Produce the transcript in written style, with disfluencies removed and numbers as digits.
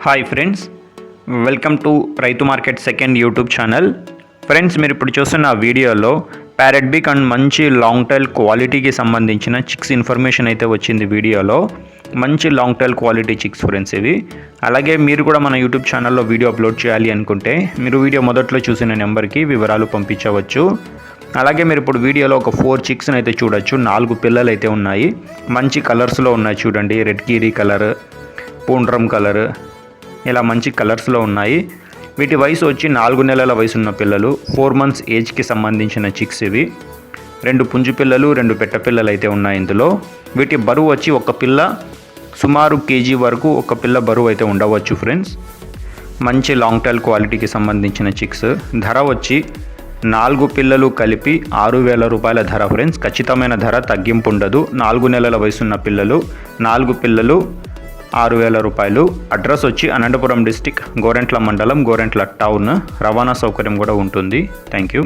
Hi friends, welcome to రైతు market second YouTube channel. Friends, మీరు ఇప్పుడు చూస్తున్న వీడియోలో ప్యారెట్ బిగ్ అండ్ మంచి లాంగ్ టైల్ క్వాలిటీకి సంబంధించిన చిక్స్ ఇన్ఫర్మేషన్ అయితే వచ్చింది. వీడియోలో మంచి long tail quality chicks friends ఇవి. అలాగే మీరు కూడా మన యూట్యూబ్ ఛానల్లో వీడియో అప్లోడ్ చేయాలి అనుకుంటే మీరు వీడియో మొదట్లో చూసిన నెంబర్కి వివరాలు పంపించవచ్చు. అలాగే మీరు ఇప్పుడు వీడియోలో ఒక 4 చిక్స్ని అయితే చూడొచ్చు. 4 పిల్లలు అయితే ఉన్నాయి. మంచి కలర్స్లో ఉన్నాయి చూడండి. రెడ్ కీరీ కలర్, పూండ్రమ్ కలర్, ఇలా మంచి కలర్స్లో ఉన్నాయి. వీటి వయసు వచ్చి 4 నెలల వయసు ఉన్న పిల్లలు, 4 మంత్స్ ఏజ్కి సంబంధించిన చిక్స్ ఇవి. 2 పుంజు పిల్లలు, 2 పెట్ట పిల్లలు అయితే ఉన్నాయి ఇందులో. వీటి బరువు వచ్చి ఒక పిల్ల సుమారు కేజీ వరకు ఒక పిల్ల బరువు అయితే ఉండవచ్చు ఫ్రెండ్స్. మంచి లాంగ్ టైల్ క్వాలిటీకి సంబంధించిన చిక్స్. ధర వచ్చి 4 పిల్లలు కలిపి 6,000 రూపాయల ధర ఫ్రెండ్స్. ఖచ్చితమైన ధర, తగ్గింపు ఉండదు. 4 నెలల వయసున్న పిల్లలు, 4 పిల్లలు 6,000 రూపాయలు. అడ్రస్ వచ్చి అనంతపురం డిస్టిక్, గోరెంట్ల మండలం, గోరెంట్ల టౌన్. రవాణా సౌకర్యం కూడా ఉంటుంది. Thank you.